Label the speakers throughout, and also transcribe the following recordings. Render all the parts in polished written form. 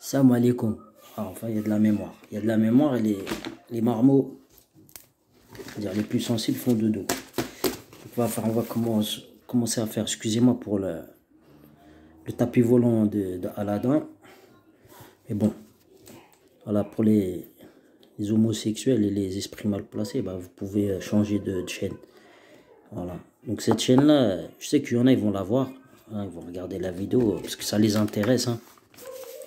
Speaker 1: Salam alaikum. Ah, enfin, il y a de la mémoire. Il y a de la mémoire et les marmots, c'est-à-dire les plus sensibles, font dodo. Donc, on va commencer à faire, excusez-moi pour le tapis volant de Aladdin. Mais bon, voilà, pour les homosexuels et les esprits mal placés, bah, vous pouvez changer de chaîne. Voilà. Donc cette chaîne-là, je sais qu'il y en a, ils vont la voir. Hein, ils vont regarder la vidéo parce que ça les intéresse. Hein.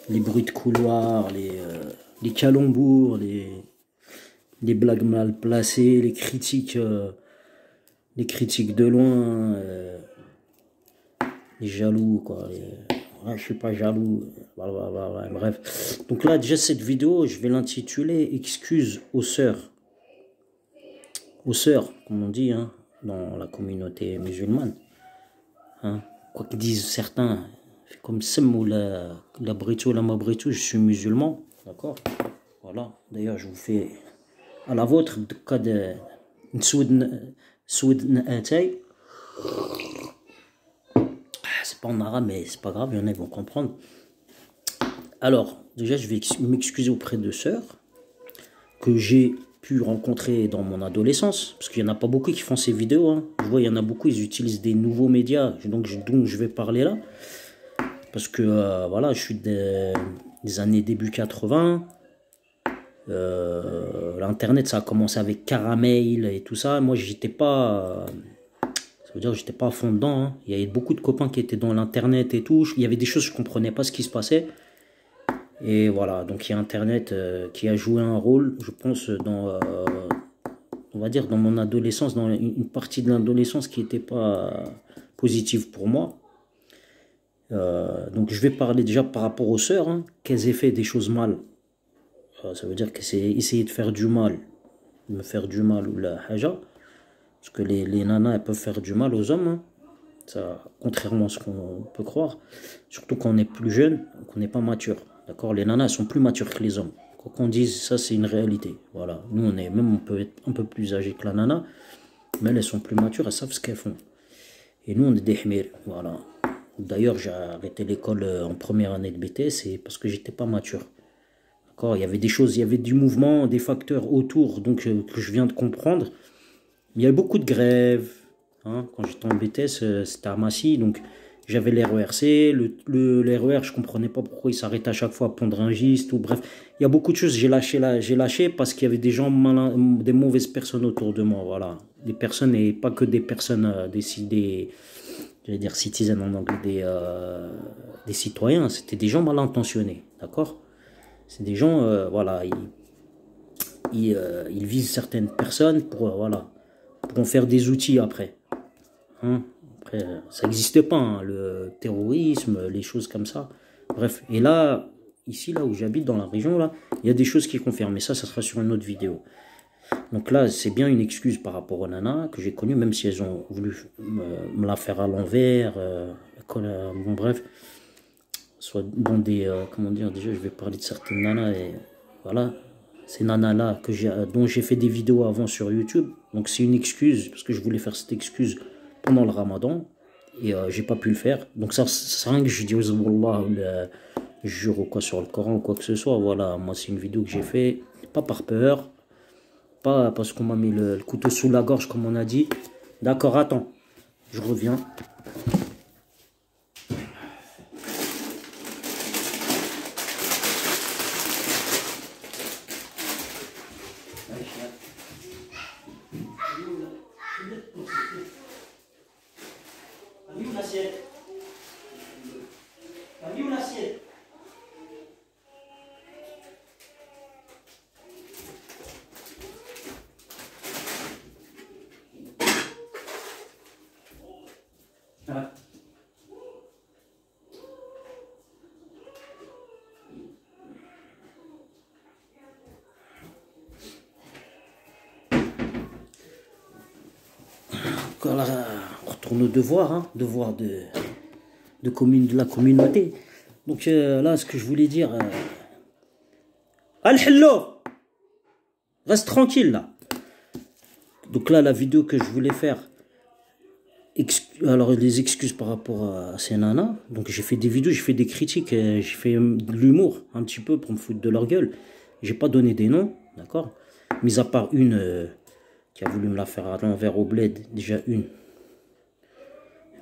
Speaker 1: Les bruits de couloir, les calembours, les blagues mal placées, les critiques de loin, les jaloux, quoi. Ouais, je suis pas jaloux. Bref. Donc là, déjà, cette vidéo, je vais l'intituler Excuses aux sœurs. Aux sœurs, comme on dit, hein, dans la communauté musulmane. Hein. Quoi qu'ils disent certains, comme Sem ou la Brito, la Mabrito, je suis musulman. D'accord. Voilà. D'ailleurs, je vous fais à la vôtre, de cas de Soud N'atay. C'est pas en arabe, mais c'est pas grave, il y en a qui vont comprendre. Alors, déjà, je vais m'excuser auprès de sœurs que j'ai pu rencontrer dans mon adolescence, parce qu'il n'y en a pas beaucoup qui font ces vidéos. Hein. Je vois, il y en a beaucoup, ils utilisent des nouveaux médias, donc je vais parler là. Parce que, voilà, je suis des années début 80. L'internet, ça a commencé avec Caramel et tout ça. Moi, j'étais pas... ça veut dire que j'étais pas à fond dedans. Hein. Il y avait beaucoup de copains qui étaient dans l'internet et tout. Il y avait des choses, je comprenais pas ce qui se passait. Et voilà, donc il y a internet qui a joué un rôle, je pense, dans... on va dire dans mon adolescence, dans une partie de l'adolescence qui n'était pas positive pour moi. Donc je vais parler déjà par rapport aux sœurs, hein, qu'elles aient fait des choses mal. Ça veut dire que c'est essayer de faire du mal, me faire du mal ou la haja. Parce que les nanas, elles peuvent faire du mal aux hommes. Hein. Ça, contrairement à ce qu'on peut croire. Surtout quand on est plus jeune, qu'on n'est pas mature. D'accord. Les nanas, elles sont plus matures que les hommes. Quoi qu'on dise, ça c'est une réalité. Voilà. Nous, on peut être un peu plus âgés que la nana. Mais elles sont plus matures, elles savent ce qu'elles font. Et nous, on est des hmir. Voilà. D'ailleurs, j'ai arrêté l'école en première année de BTS, c'est parce que j'étais pas mature. D'accord. Il y avait des choses, il y avait du mouvement, des facteurs autour, donc que je viens de comprendre. Il y a eu beaucoup de grèves. Hein. Quand j'étais en BTS, c'était à Massy, donc j'avais l'RERC. Le RER, je ne comprenais pas pourquoi il s'arrêtait à chaque fois à prendre un giste. Ou bref, il y a beaucoup de choses. J'ai lâché parce qu'il y avait des gens malins, des mauvaises personnes autour de moi. Voilà. Des personnes, et pas que des personnes j'allais dire citizens en anglais, des citoyens. C'était des gens mal intentionnés. D'accord. C'est des gens, voilà, ils visent certaines personnes pour, voilà, pour en faire des outils après. Hein? Après, ça n'existe pas, hein, le terrorisme, les choses comme ça. Bref, et là, ici, là où j'habite, dans la région, là, il y a des choses qui confirment. Mais ça sera sur une autre vidéo. Donc là, c'est bien une excuse par rapport aux nanas que j'ai connues, même si elles ont voulu me la faire à l'envers. Bon, bref. Soit dans des... comment dire, déjà, je vais parler de certaines nanas et voilà. Ces nanas-là dont j'ai fait des vidéos avant sur YouTube. Donc c'est une excuse, parce que je voulais faire cette excuse pendant le Ramadan. Et j'ai pas pu le faire. Donc ça sert à rien que je dis Wallah, je jure ou quoi sur le Coran ou quoi que ce soit. Voilà, moi c'est une vidéo que j'ai fait, pas par peur. Pas parce qu'on m'a mis le couteau sous la gorge comme on a dit. D'accord, attends. Je reviens. T'as mis où l'assiette? T'as mis où l'assiette? Ah. Voilà, on retourne au devoir, hein, devoir de la communauté. Donc là, ce que je voulais dire... Al-Hello, reste tranquille là. Donc là, la vidéo que je voulais faire, Alors, les excuses par rapport à ces nanas. Donc, j'ai fait des vidéos, j'ai fait des critiques, j'ai fait de l'humour un petit peu pour me foutre de leur gueule. J'ai pas donné des noms, d'accord? Mis à part une qui a voulu me la faire à l'envers au bled, déjà une.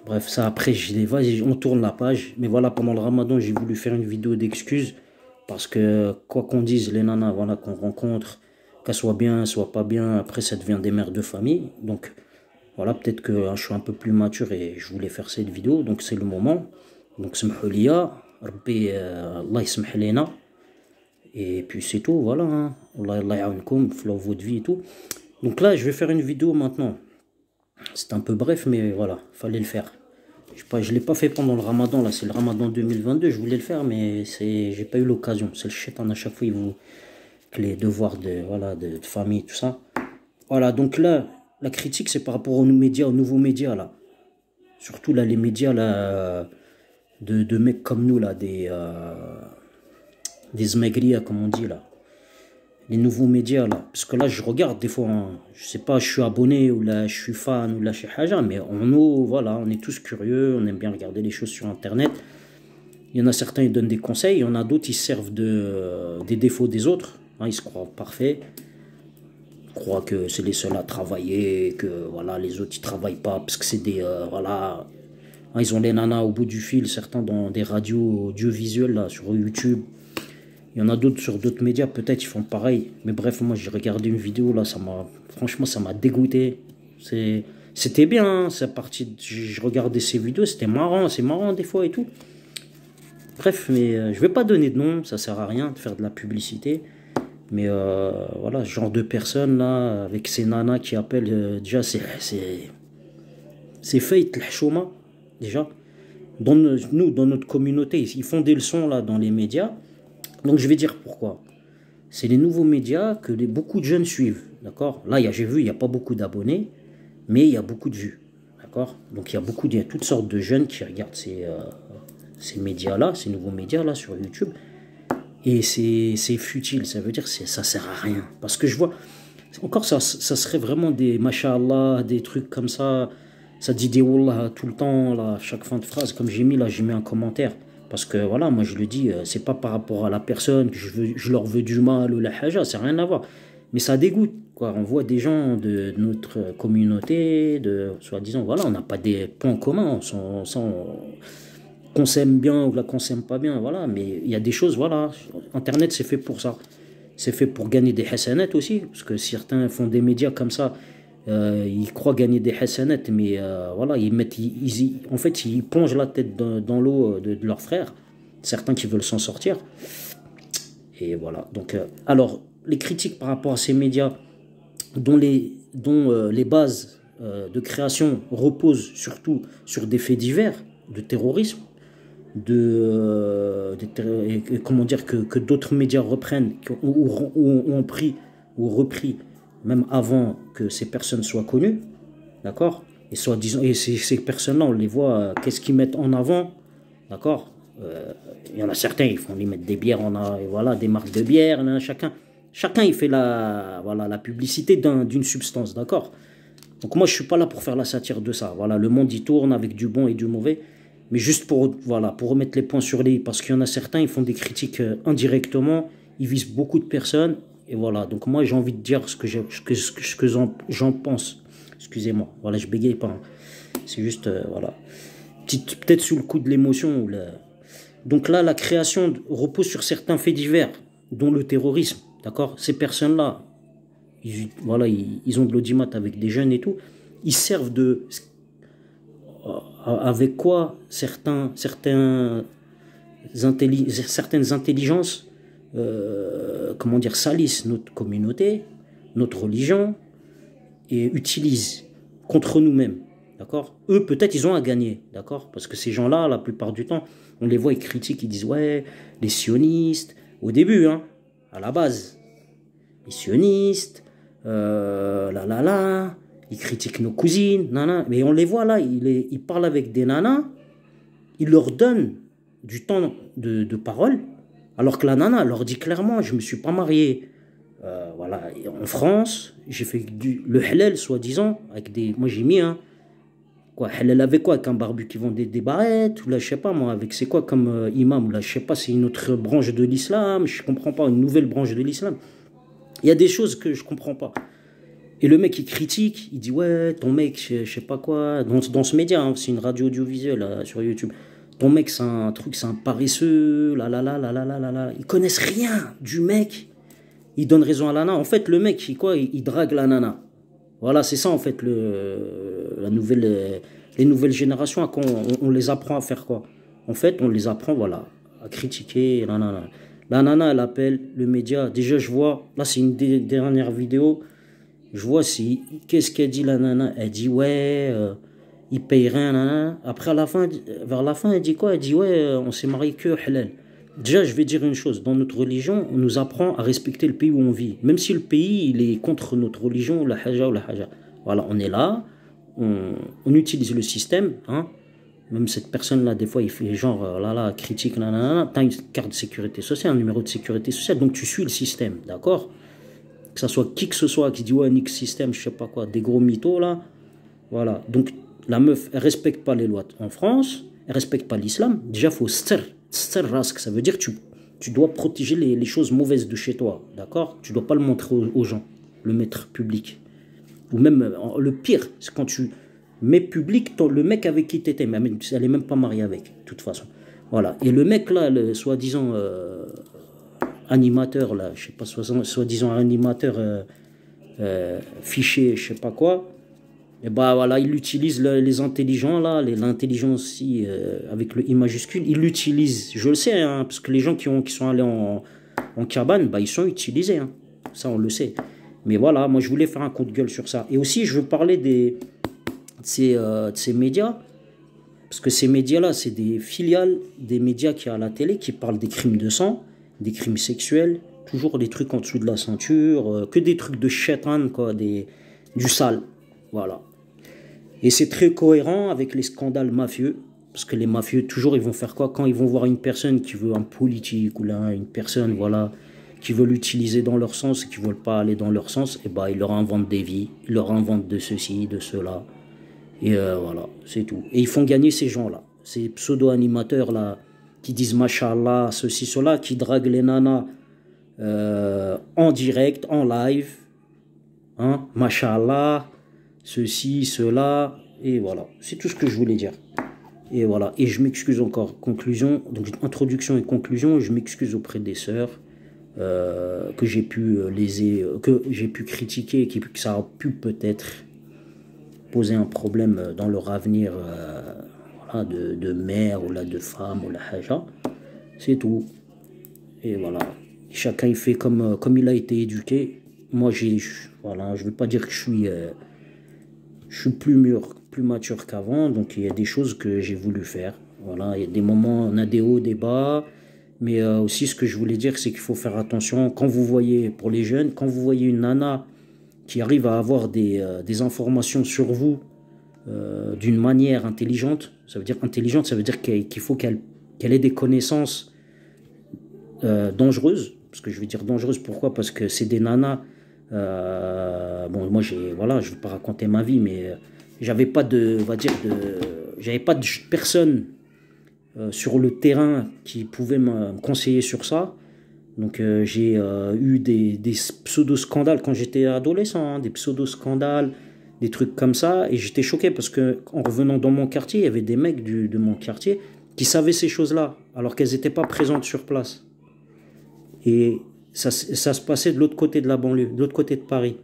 Speaker 1: Bref, ça après, vas-y, on tourne la page. Mais voilà, pendant le ramadan, j'ai voulu faire une vidéo d'excuses. Parce que, quoi qu'on dise, les nanas voilà, qu'on rencontre, qu'elles soient bien, soient pas bien, après, ça devient des mères de famille. Donc, voilà, peut-être que je suis un peu plus mature et je voulais faire cette vidéo. Donc, c'est le moment. Donc, smahou liya, Rabbi, Allah yasmah lena. Et puis, c'est tout, voilà. Hein. Allah ya'awnkoum, flot votre vie et tout. Donc là, je vais faire une vidéo maintenant. C'est un peu bref, mais voilà, fallait le faire. Je l'ai pas fait pendant le ramadan, là, c'est le ramadan 2022, je voulais le faire, mais j'ai pas eu l'occasion. C'est le shaitan, à chaque fois, il vous... les devoirs de, voilà, de famille, tout ça. Voilà, donc là, la critique, c'est par rapport aux médias, aux nouveaux médias, là. Surtout, là, les médias, là, de mecs comme nous, là, des zmegria, comme on dit, là. Les nouveaux médias là, parce que là je regarde des fois, hein, je sais pas, je suis abonné ou là je suis fan ou là je suis haja, mais voilà, on est tous curieux, on aime bien regarder les choses sur internet. Il y en a certains ils donnent des conseils, il y en a d'autres ils servent des défauts des autres, hein, ils se croient parfaits, ils croient que c'est les seuls à travailler, que voilà les autres ils travaillent pas parce que c'est des voilà, hein, ils ont les nanas au bout du fil, certains dans des radios audiovisuelles là sur YouTube. Il y en a d'autres sur d'autres médias, peut-être ils font pareil. Mais bref, moi j'ai regardé une vidéo là, franchement ça m'a dégoûté. C'était bien, hein, je regardais ces vidéos, c'était marrant, c'est marrant des fois et tout. Bref, mais je vais pas donner de nom, ça sert à rien de faire de la publicité. Mais voilà, ce genre de personnes là, avec ces nanas qui appellent, déjà c'est fake l'hchouma, déjà. Nous, dans notre communauté, ils font des leçons là dans les médias. Donc je vais dire pourquoi. C'est les nouveaux médias que beaucoup de jeunes suivent, d'accord? Là, j'ai vu, il n'y a pas beaucoup d'abonnés, mais il y a beaucoup de vues, d'accord? Donc il y a toutes sortes de jeunes qui regardent ces médias-là, ces nouveaux médias-là sur YouTube. Et c'est futile, ça veut dire que ça sert à rien. Parce que je vois, encore ça serait vraiment des masha'Allah, des trucs comme ça dit des wallah tout le temps, là, chaque fin de phrase, comme j'ai mis un commentaire. Parce que voilà, moi je le dis, c'est pas par rapport à la personne que je leur veux du mal ou la haja, c'est rien à voir. Mais ça dégoûte, quoi. On voit des gens de notre communauté, soi-disant, voilà, on n'a pas des points communs, qu'on s'aime bien ou qu'on s'aime pas bien, voilà. Mais il y a des choses, voilà. Internet, c'est fait pour ça. C'est fait pour gagner des hasanats aussi, parce que certains font des médias comme ça. Ils croient gagner des hasanats, mais voilà, en fait, ils plongent la tête dans l'eau de leurs frères, certains qui veulent s'en sortir. Et voilà. Donc, alors, les critiques par rapport à ces médias, dont les bases de création reposent surtout sur des faits divers, de terrorisme, comment dire, que d'autres médias reprennent, ou ont pris ou repris même avant que ces personnes soient connues, d'accord? Et ces personnes-là, on les voit, qu'est-ce qu'ils mettent en avant, d'accord? Il y en a certains, ils mettent des bières, voilà, des marques de bière, hein, chacun il fait la publicité d'une substance, d'accord? Donc moi, je suis pas là pour faire la satire de ça. Voilà, le monde, il tourne avec du bon et du mauvais, mais juste pour remettre les points sur les i, parce qu'il y en a certains, ils font des critiques indirectement, ils visent beaucoup de personnes. Et voilà, donc moi j'ai envie de dire ce que j'en pense. Excusez-moi, voilà, je bégaye pas. Hein. C'est juste, voilà. Peut-être sous le coup de l'émotion. Donc là, la création repose sur certains faits divers, dont le terrorisme. D'accord? Ces personnes-là, ils ont de l'audimat avec des jeunes et tout. Ils servent avec quoi certaines intelligences comment dire, salissent notre communauté, notre religion, et utilisent contre nous-mêmes, d'accord? Eux, peut-être, ils ont à gagner, d'accord? Parce que ces gens-là, la plupart du temps, on les voit, ils critiquent, ils disent, ouais, les sionistes, au début, hein, à la base, les sionistes, ils critiquent nos cousines, nana, mais on les voit là, ils parlent avec des nanas, ils leur donnent du temps de parole, alors que la nana leur dit clairement, je ne me suis pas marié voilà, en France, j'ai fait le halal, soi-disant, moi j'ai mis Quoi, elle avait quoi, avec un barbu qui vendait des barrettes, ou là, je sais pas moi, avec c'est quoi comme imam, ou là, je sais pas, c'est une autre branche de l'islam, je comprends pas, une nouvelle branche de l'islam. Il y a des choses que je comprends pas. Et le mec, il critique, il dit, ouais, ton mec, je sais pas quoi, dans ce média, hein, c'est une radio audiovisuelle sur YouTube. Ton mec, c'est un truc, c'est un paresseux, là, là, là, là, là, là, là, là. Ils connaissent rien du mec. Ils donnent raison à la nana. En fait, le mec, il drague la nana. Voilà, c'est ça, en fait, les nouvelles générations, on les apprend à faire quoi? En fait, on les apprend, voilà, à critiquer, la nana. La nana, elle appelle le média. Déjà, je vois, là, c'est une des dernières vidéos. Je vois si, qu'est-ce qu'elle dit la nana? Elle dit ouais, il paye rien, nana. Après, vers la fin, elle dit quoi? Elle dit ouais, on s'est marié que halal. Déjà, je vais dire une chose. Dans notre religion, on nous apprend à respecter le pays où on vit. Même si le pays, il est contre notre religion, la haja ou la haja. Voilà, on est là, on utilise le système, hein. Même cette personne-là, des fois, il fait genre, critique, nanana. T'as une carte de sécurité sociale, un numéro de sécurité sociale, donc tu suis le système, d'accord? Que ça soit qui que ce soit qui dit ouais, nique système, je sais pas quoi, des gros mythos là. Voilà. Donc la meuf, elle respecte pas les lois en France, elle respecte pas l'islam. Déjà, faut rask, ça veut dire que tu dois protéger les choses mauvaises de chez toi, d'accord? Tu dois pas le montrer aux gens, le mettre public. Ou même, le pire, c'est quand tu mets public le mec avec qui t'étais, mais elle est même pas mariée avec, de toute façon. Voilà. Et le mec là, le soi-disant animateur, là, je sais pas, soi-disant animateur fiché, je sais pas quoi, et bah voilà, il utilise les intelligents, là, l'intelligence aussi, avec le I majuscule, il l'utilise, je le sais, hein, parce que les gens qui sont allés en cabane, bah ils sont utilisés, hein, ça on le sait. Mais voilà, moi je voulais faire un coup de gueule sur ça. Et aussi, je veux parler de ces médias, parce que ces médias-là, c'est des filiales des médias qui y a à la télé qui parlent des crimes de sang, des crimes sexuels, toujours des trucs en dessous de la ceinture, que des trucs de shaitan, quoi, du sale. Voilà. Et c'est très cohérent avec les scandales mafieux, parce que les mafieux, toujours, ils vont faire quoi? Quand ils vont voir une personne qui veut un politique, ou là, une personne, voilà, qui veut l'utiliser dans leur sens et qui ne veulent pas aller dans leur sens, et bah, ils leur inventent des vies, ils leur inventent de ceci, de cela. Et voilà, c'est tout. Et ils font gagner ces gens-là, ces pseudo-animateurs-là, qui disent machallah, ceci, cela, qui draguent les nanas en direct, en live. Hein, machallah, ceci, cela. Et voilà, c'est tout ce que je voulais dire. Et voilà, et je m'excuse encore. Conclusion, donc introduction et conclusion, je m'excuse auprès des sœurs que j'ai pu léser, que j'ai pu critiquer, que ça a pu peut-être poser un problème dans leur avenir voilà, de mère ou là, de femme ou la haja. C'est tout. Et voilà. Chacun il fait comme il a été éduqué. Moi, voilà, je ne veux pas dire que je suis plus mûr, plus mature qu'avant. Donc, il y a des choses que j'ai voulu faire. Voilà, il y a des moments, on a des hauts, des bas. Mais aussi, ce que je voulais dire, c'est qu'il faut faire attention. Quand vous voyez, pour les jeunes, quand vous voyez une nana qui arrive à avoir des informations sur vous d'une manière intelligente, ça veut dire intelligente, ça veut dire qu'il faut qu'elle ait des connaissances dangereuses. Parce que je vais dire dangereuses, pourquoi? Parce que c'est des nanas. Bon, moi, voilà, je ne vais pas raconter ma vie, mais j'avais pas j'avais pas de personne sur le terrain qui pouvait me conseiller sur ça. Donc j'ai eu des pseudo-scandales quand j'étais adolescent, hein, des pseudo-scandales, des trucs comme ça, et j'étais choqué parce que en revenant dans mon quartier, il y avait des mecs de mon quartier qui savaient ces choses-là, alors qu'elles n'étaient pas présentes sur place. Et ça se passait de l'autre côté de la banlieue, de l'autre côté de Paris.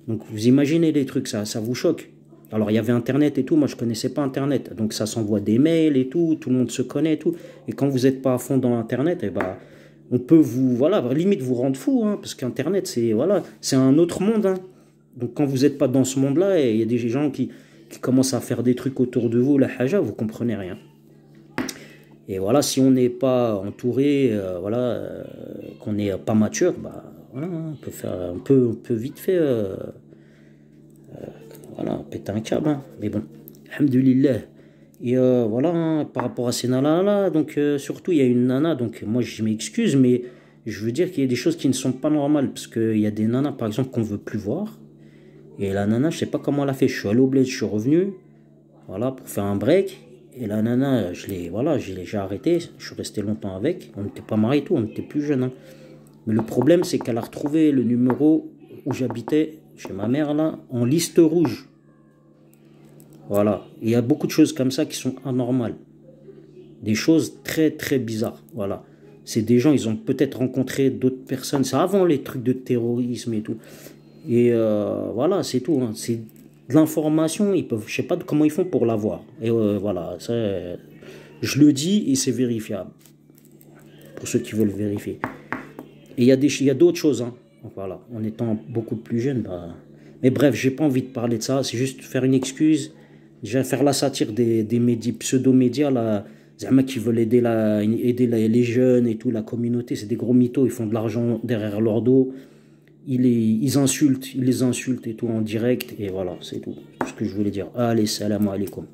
Speaker 1: Donc vous imaginez les trucs, ça vous choque. Alors il y avait Internet et tout, moi je connaissais pas Internet, donc ça s'envoie des mails et tout le monde se connaît et tout. Et quand vous n'êtes pas à fond dans Internet, et bah on peut voilà, limite vous rendre fou, hein, parce qu'Internet, c'est un autre monde. Hein. Donc quand vous n'êtes pas dans ce monde-là, il y a des gens qui commencent à faire des trucs autour de vous, la haja, vous comprenez rien. Et voilà, si on n'est pas entouré, qu'on n'est pas mature, bah voilà, on peut vite fait, voilà, péter un câble. Hein. Mais bon, alhamdoulilah. Et voilà, hein, par rapport à ces nanas-là, donc surtout il y a une nana, donc moi je m'excuse, mais je veux dire qu'il y a des choses qui ne sont pas normales, parce qu'il y a des nanas par exemple qu'on ne veut plus voir, et la nana, je sais pas comment elle a fait, je suis allé au bled, je suis revenu, voilà, pour faire un break. Et la nana, voilà, j'ai arrêté, je suis resté longtemps avec. On n'était pas mariés et tout, on était plus jeunes, hein. Mais le problème, c'est qu'elle a retrouvé le numéro où j'habitais, chez ma mère, là, en liste rouge. Voilà. Il y a beaucoup de choses comme ça qui sont anormales. Des choses très, très bizarres. Voilà. C'est des gens, ils ont peut-être rencontré d'autres personnes. C'est avant les trucs de terrorisme et tout. Et voilà, c'est tout, hein. C'est de l'information, ils peuvent, je sais pas comment ils font pour l'avoir. Et voilà, ça, je le dis et c'est vérifiable. Pour ceux qui veulent vérifier. Et il y a d'autres choses, hein. Donc voilà, en étant beaucoup plus jeune, bah... Mais bref, j'ai pas envie de parler de ça, c'est juste faire une excuse. Déjà faire la satire des médias, pseudo-médias, là, Zama qui veulent aider les jeunes et tout, la communauté, c'est des gros mythos, ils font de l'argent derrière leur dos. Ils les insultent et tout en direct, et voilà, c'est tout ce que je voulais dire. Allez, salam alaikum.